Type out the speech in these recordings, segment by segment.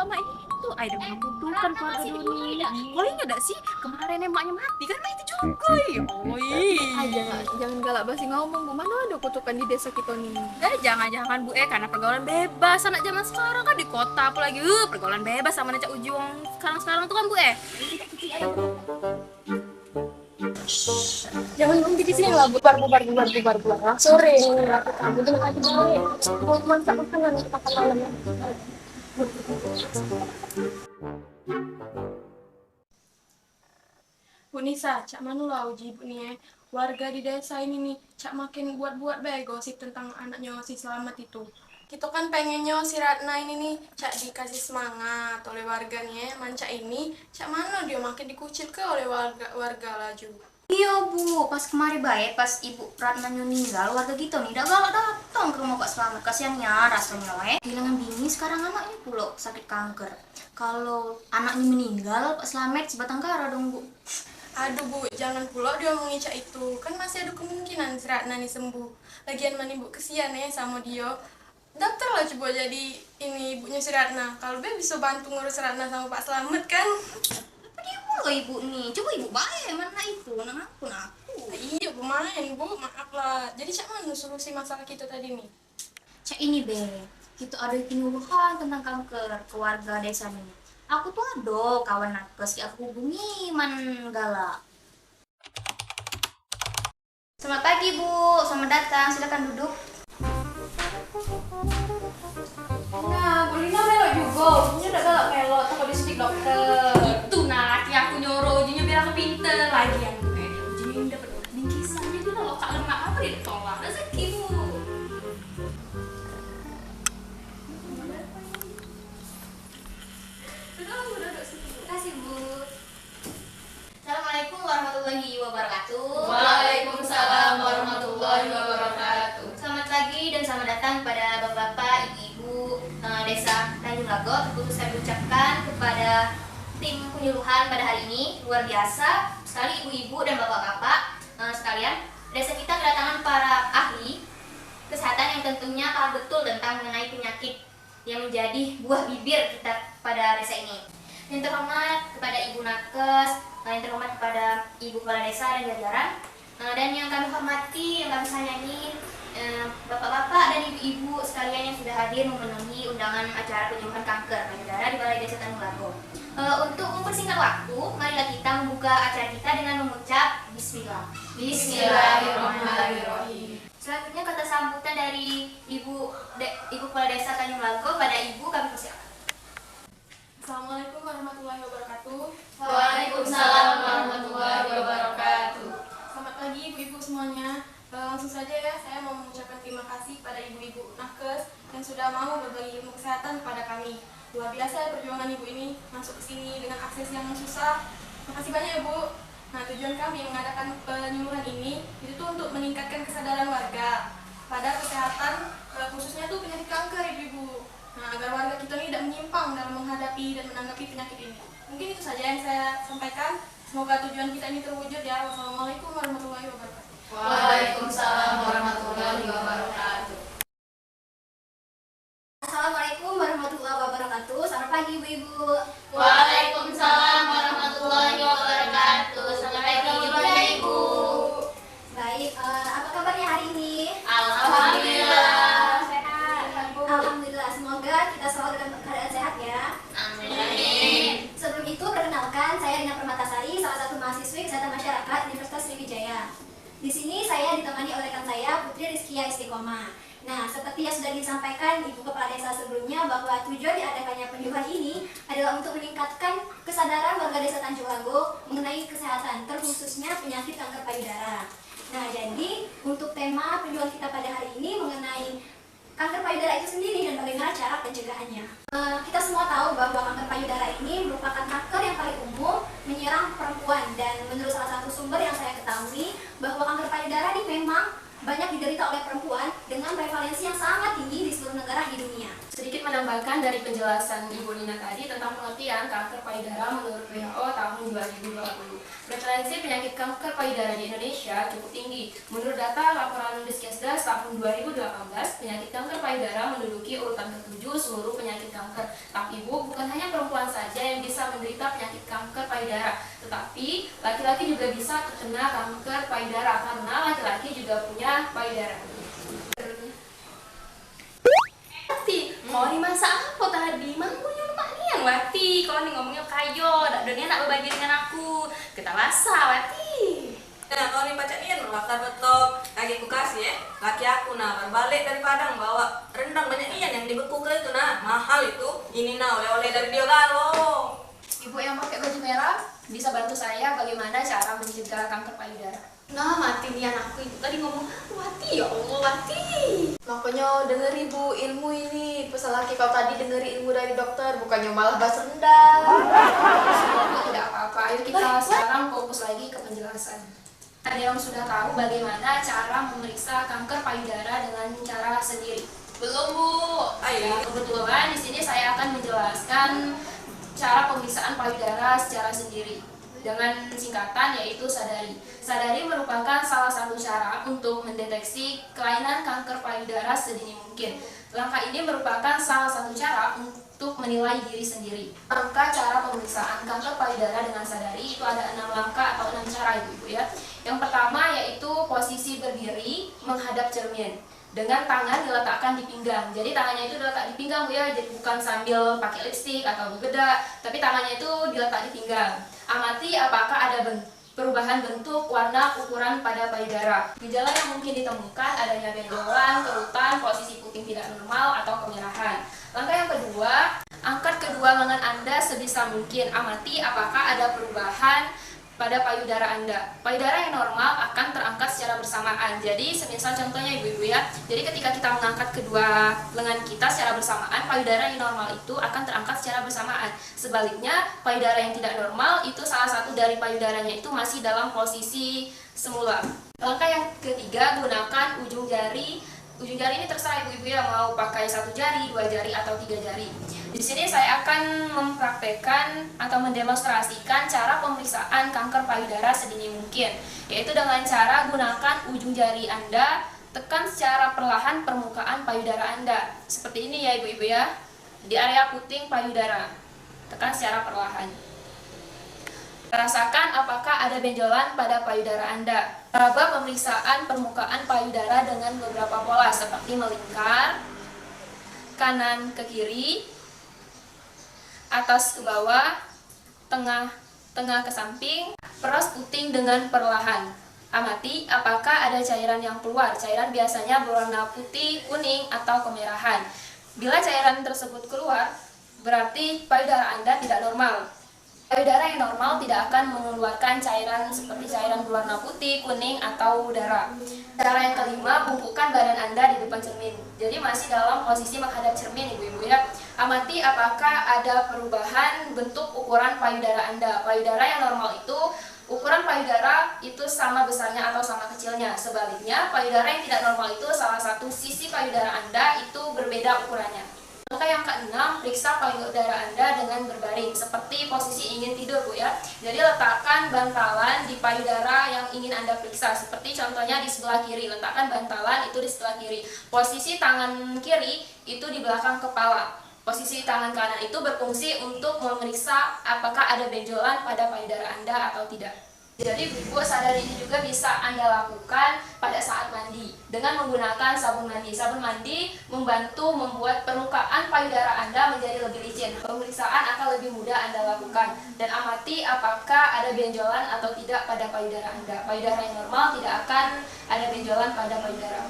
sama itu Aida membutuhkan keluarga Doni. Boleh nggak sih kemarin emaknya mati karena itu juga ya Allah. Jangan galak basi ngomong, Bu. Mana ada kutukan di desa kita nih? Jangan-jangan Bu karena pergaulan bebas anak zaman sekarang kan di kota apalagi pergaulan bebas sama Cak Ujung sekarang tuh kan Bu. Jangan ngomong di sini lah, bubar. Sore, aku kamu tuh lagi balik. Mau masak makanan untuk makan malam. Bu Nisa, cak mana lah uji ibu nih warga di desa ini nih, cak makin buat-buat baik gosip tentang anaknya si Selamat itu. Kita kan pengennya si Ratna ini nih, cak dikasih semangat oleh warga nih manca ini, cak mana dia makin dikucil ke oleh warga laju. Iya Bu, pas kemarin baik, pas Ibu Ratna meninggal, warga kita nih udah galak datang ke rumah Pak Selamat. Kasihannya rasanya kehilangan bini, sekarang anaknya pula sakit kanker. Kalau anaknya meninggal, Pak Selamat sebatang kara dong Bu. Aduh Bu, jangan pula dia ngomongin cak itu, kan masih ada kemungkinan si Ratna nih sembuh. Lagian mana ibu kesian sama dia. Daftar lah coba jadi ini ibunya si Ratna, kalau dia bisa bantu ngurus Ratna sama Pak Selamat kan. Loh Ibu nih, coba Ibu baik mana itu, aku. Iya Bu, main Bu, maaf lah. Jadi cak mana solusi masalah kita tadi nih? Cak ini be, kita ada penyuluhan tentang kanker ke warga desa nih. Aku tuh ada kawan nakes, aku hubungi man galak. Selamat pagi Bu, selamat datang, silakan duduk. Nah, Bu Lina melok juga, ujinya udah galak melok, takut disidik dokter. Itu nah laki aku nyuruh ujinya biar aku pinter lagi yang ujinya dapat bingkisan jadi kalau kak lemak apa dia ditolak rezeki Bu. Terima kasih Bu. Assalamualaikum warahmatullahi wabarakatuh. Waalaikumsalam warahmatullahi wabarakatuh. Selamat pagi dan selamat datang kepada bapak-bapak, ibu-ibu desa Tanjung Lago. Terkhusus saya ucapkan kepada tim penyuluhan pada hari ini luar biasa sekali ibu-ibu dan bapak-bapak sekalian. Desa kita kedatangan para ahli kesehatan yang tentunya paham betul tentang mengenai penyakit yang menjadi buah bibir kita pada desa ini. Yang terhormat kepada Ibu Nakes, yang terhormat kepada Ibu Kepala Desa dan jajaran, dan yang kami hormati, yang kami sayangi, bapak-bapak dan ibu-ibu sekalian yang sudah hadir memenuhi undangan acara penyembuhan kanker payudara di Balai Desa Tanjung Lago. Untuk mempersingkat waktu, marilah kita membuka acara kita dengan mengucap Bismillah. Bismillahirrahmanirrahim. Selanjutnya kata sambutan dari Ibu Kepala Desa Tanjung Lago pada Ibu kami persilakan. Assalamualaikum warahmatullahi wabarakatuh. Waalaikumsalam warahmatullahi wabarakatuh. Selamat pagi ibu-ibu semuanya. Langsung saja ya, saya mau mengucapkan terima kasih pada ibu-ibu nakes yang sudah mau berbagi ilmu kesehatan kepada kami. Luar biasa perjuangan ibu ini masuk ke sini dengan akses yang susah. Makasih banyak ya Bu. Nah, tujuan kami mengadakan penyuluhan ini itu tuh untuk meningkatkan kesadaran warga pada kesehatan khususnya tuh penyakit kanker ibu-ibu. Nah, agar warga kita ini tidak menyimpang dalam menghadapi dan menanggapi penyakit ini. Mungkin itu saja yang saya sampaikan. Semoga tujuan kita ini terwujud ya. Wassalamualaikum warahmatullahi wabarakatuh. Waalaikumsalam warahmatullahi wabarakatuh. Assalamualaikum warahmatullahi wabarakatuh. Selamat pagi ibu-ibu. Waalaikumsalam warahmatullahi wabarakatuh. Selamat pagi Ibu. Baik, apa kabarnya hari ini? Alhamdulillah. Sehat. Alhamdulillah. Semoga kita selalu dalam keadaan sehat ya. Amin. Sebelum itu perkenalkan, saya Rina Permatasari, salah satu mahasiswi kesehatan masyarakat Universitas Sriwijaya. Di sini saya ditemani oleh rekan saya Putri Rizkia Istiqomah. Nah, seperti yang sudah disampaikan Ibu Kepala Desa sebelumnya bahwa tujuan diadakannya penyuluhan ini adalah untuk meningkatkan kesadaran warga Desa Tanjung Lago mengenai kesehatan, terkhususnya penyakit kanker payudara. Nah, jadi untuk tema penyuluhan kita pada hari ini mengenai kanker payudara itu sendiri dan bagaimana cara pencegahannya. Kita semua tahu bahwa kanker payudara ini merupakan kanker yang paling umum menyerang perempuan, dan menurut salah satu sumber yang saya ketahui bahwa kanker payudara ini memang banyak diderita oleh perempuan dengan prevalensi yang sangat tinggi di seluruh negara di dunia. Sedikit menambahkan menambahkan dari penjelasan Ibu Nina tadi tentang pengertian kanker payudara menurut WHO tahun 2020. Prevalensi penyakit kanker payudara di Indonesia cukup tinggi. Menurut data laporan Diskesdas tahun 2018, penyakit kanker payudara menduduki urutan ke-7 seluruh penyakit kanker. Tapi Bu, bukan hanya perempuan saja yang bisa menderita penyakit kanker payudara, tetapi laki-laki juga bisa terkena kanker payudara karena laki-laki juga punya payudara. Wati, kau ni masak apa tadi? Mangkunya lupa ni yang Wati. Kau ni ngomongnya kayo, dak dunia nak berbagi dengan aku. Kita masak Wati. Nah, kau ni baca ni latar betul. Lagi ku kasih laki aku berbalik dari Padang bawa rendang banyak yang dibekuk itu mahal itu. Ini oleh-oleh dari dia galau. Ibu yang pakai baju merah bisa bantu saya bagaimana cara mencegah kanker payudara. Nah, mati nih anakku itu tadi ngomong Wati, ya Allah Wati. Makanya denger ibu ilmu ini. Pesan laki kau tadi dengeri ilmu dari dokter, bukannya malah bahas rendang. Semoga tidak apa-apa. Ayo kita sekarang fokus lagi ke penjelasan. Ada yang sudah tahu bagaimana cara memeriksa kanker payudara dengan cara sendiri? Belum Bu. Ayo. Kebetulan di sini saya akan menjelaskan cara pemeriksaan payudara secara sendiri dengan singkatan yaitu SADARI. SADARI merupakan salah satu cara untuk mendeteksi kelainan kanker payudara sedini mungkin. Langkah ini merupakan salah satu cara untuk menilai diri sendiri. Langkah cara pemeriksaan kanker payudara dengan SADARI itu ada 6 langkah atau 6 cara Ibu ya. Yang pertama yaitu posisi berdiri menghadap cermin, dengan tangan diletakkan di pinggang. Jadi tangannya itu diletak di pinggang Bu ya, jadi bukan sambil pakai lipstik atau bebedak, tapi tangannya itu diletak di pinggang. Amati apakah ada perubahan bentuk, warna, ukuran pada payudara. Gejala yang mungkin ditemukan adanya benjolan, kerutan, posisi puting tidak normal, atau kemerahan. Langkah yang kedua, angkat kedua lengan Anda sebisa mungkin. Amati apakah ada perubahan pada payudara Anda. Payudara yang normal akan terangkat secara bersamaan. Jadi semisal contohnya ibu-ibu ya, jadi ketika kita mengangkat kedua lengan kita secara bersamaan, payudara yang normal itu akan terangkat secara bersamaan. Sebaliknya, payudara yang tidak normal itu salah satu dari payudaranya itu masih dalam posisi semula. Langkah yang ketiga, gunakan ujung jari. Ujung jari ini terserah ibu-ibu ya, mau pakai 1 jari, 2 jari, atau 3 jari. Di sini saya akan mempraktekkan atau mendemonstrasikan cara pemeriksaan kanker payudara sedini mungkin, yaitu dengan cara gunakan ujung jari Anda, tekan secara perlahan permukaan payudara Anda. Seperti ini ya ibu-ibu ya, di area puting payudara. Tekan secara perlahan. Rasakan apakah ada benjolan pada payudara Anda. Raba pemeriksaan permukaan payudara dengan beberapa pola seperti melingkar, kanan ke kiri, atas ke bawah, tengah ke samping, peras puting dengan perlahan. Amati apakah ada cairan yang keluar. Cairan biasanya berwarna putih, kuning, atau kemerahan. Bila cairan tersebut keluar, berarti payudara Anda tidak normal. Payudara yang normal tidak akan mengeluarkan cairan seperti cairan berwarna putih, kuning, atau darah. Cara yang kelima, bungkukkan badan Anda di depan cermin. Jadi masih dalam posisi menghadap cermin ibu-ibu ya. Amati apakah ada perubahan bentuk ukuran payudara Anda. Payudara yang normal itu, ukuran payudara itu sama besarnya atau sama kecilnya. Sebaliknya, payudara yang tidak normal itu salah satu sisi payudara Anda itu berbeda ukurannya. Langkah yang keenam, periksa payudara Anda dengan berbaring, seperti posisi ingin tidur Bu ya. Jadi letakkan bantalan di payudara yang ingin Anda periksa, seperti contohnya di sebelah kiri. Letakkan bantalan itu di sebelah kiri. Posisi tangan kiri itu di belakang kepala. Posisi tangan kanan itu berfungsi untuk memeriksa apakah ada benjolan pada payudara Anda atau tidak. Jadi Bu, SADARI ini juga bisa Anda lakukan pada saat mandi dengan menggunakan sabun mandi. Sabun mandi membantu membuat permukaan payudara Anda menjadi lebih licin. Pemeriksaan akan lebih mudah Anda lakukan. Dan amati apakah ada benjolan atau tidak pada payudara Anda. Payudara yang normal tidak akan ada benjolan pada payudara.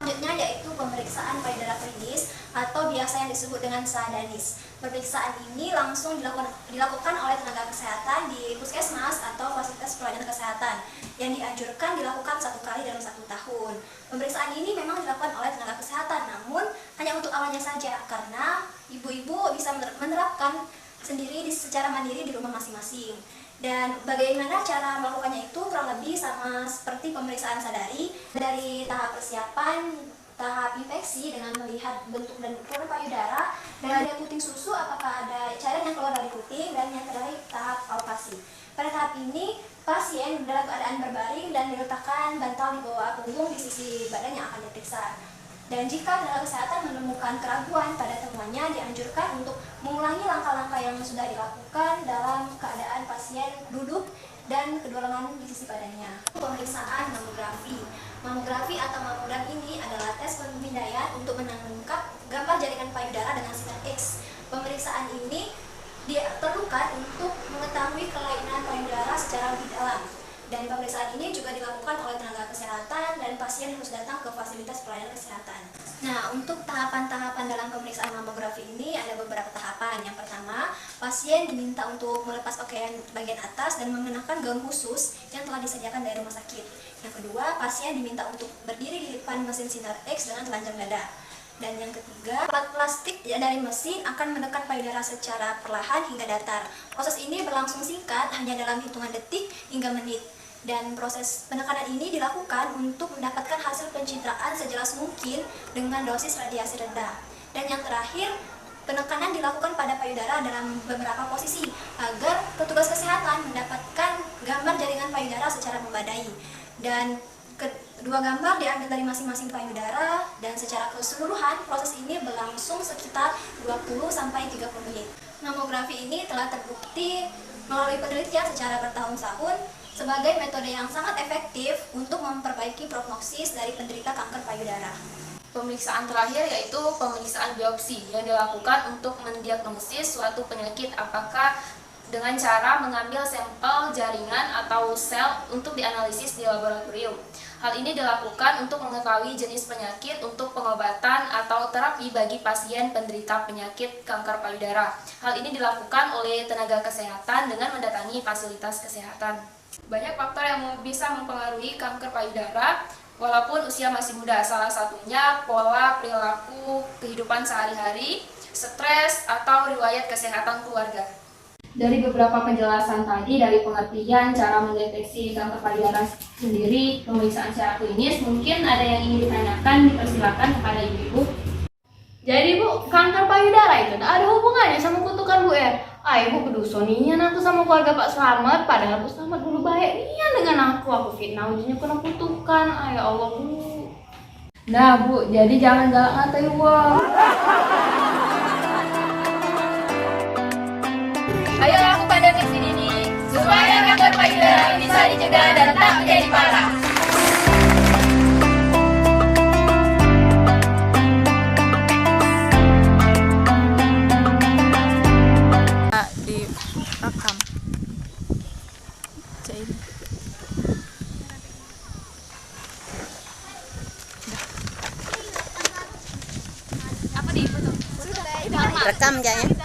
Selanjutnya yaitu pemeriksaan payudara klinis atau biasa yang disebut dengan SADANIS. Pemeriksaan ini langsung dilakukan oleh tenaga kesehatan di puskesmas atau fasilitas pelayanan kesehatan yang dianjurkan dilakukan 1 kali dalam 1 tahun. Pemeriksaan ini memang dilakukan oleh tenaga kesehatan, namun hanya untuk awalnya saja karena ibu-ibu bisa menerapkan sendiri secara mandiri di rumah masing-masing. Dan bagaimana cara melakukannya itu kurang lebih sama seperti pemeriksaan sadari dari tahap persiapan, tahap infeksi dengan melihat bentuk dan ukuran payudara, dan ada puting susu apakah ada cairan yang keluar dari puting, dan yang terakhir tahap palpasi. Pada tahap ini pasien dalam keadaan berbaring dan diletakkan bantal di bawah punggung di sisi badan yang akan diperiksa. Dan jika tenaga kesehatan menemukan keraguan pada temuannya, dianjurkan untuk mengulangi langkah-langkah yang sudah dilakukan dalam keadaan pasien duduk dan kedua lengan di sisi badannya. Pemeriksaan mamografi. Mamografi atau mamogram ini adalah tes pemindaian untuk menangkap gambar jaringan payudara dengan sinar X. Pemeriksaan ini diperlukan untuk mengetahui kelainan payudara secara lebih dalam. Dan pemeriksaan ini juga dilakukan oleh tenaga kesehatan dan pasien harus datang ke fasilitas pelayanan kesehatan. Nah, untuk tahapan-tahapan dalam pemeriksaan mamografi ini ada beberapa tahapan. Yang pertama, pasien diminta untuk melepas pakaian bagian atas dan mengenakan gaun khusus yang telah disediakan dari rumah sakit. Yang kedua, pasien diminta untuk berdiri di depan mesin sinar X dengan telanjang dada. Dan yang ketiga, alat plastik dari mesin akan menekan payudara secara perlahan hingga datar. Proses ini berlangsung singkat, hanya dalam hitungan detik hingga menit. Dan proses penekanan ini dilakukan untuk mendapatkan hasil pencitraan sejelas mungkin dengan dosis radiasi rendah. Dan yang terakhir, penekanan dilakukan pada payudara dalam beberapa posisi agar petugas kesehatan mendapatkan gambar jaringan payudara secara memadai. Dan kedua gambar diambil dari masing-masing payudara, dan secara keseluruhan proses ini berlangsung sekitar 20-30 menit. Mamografi ini telah terbukti melalui penelitian secara bertahun-tahun sebagai metode yang sangat efektif untuk memperbaiki prognosis dari penderita kanker payudara. Pemeriksaan terakhir yaitu pemeriksaan biopsi yang dilakukan untuk mendiagnosis suatu penyakit, apakah dengan cara mengambil sampel jaringan atau sel untuk dianalisis di laboratorium. Hal ini dilakukan untuk mengetahui jenis penyakit untuk pengobatan atau terapi bagi pasien penderita penyakit kanker payudara. Hal ini dilakukan oleh tenaga kesehatan dengan mendatangi fasilitas kesehatan. Banyak faktor yang bisa mempengaruhi kanker payudara walaupun usia masih muda. Salah satunya pola perilaku kehidupan sehari-hari, stres, atau riwayat kesehatan keluarga. Dari beberapa penjelasan tadi, dari pengertian cara mendeteksi kanker payudara sendiri, pemeriksaan secara klinis, mungkin ada yang ingin ditanyakan, dipersilakan kepada ibu-ibu. Jadi Bu, kanker payudara itu ada hubungannya sama kutukan Bu ya? Ibu kedusonian aku sama keluarga Pak Slamet, padahal Pak Slamet dulu baik nian dengan aku fitnah ujinya kena kutukan. Ya Allah Bu. Nah Bu, jadi jangan galak ngatai uang. Ayo lakukan pada deteksi dini supaya kanker payudara bisa dicegah dan tak menjadi parah. Direkam. Apa di foto? Rekam kayaknya.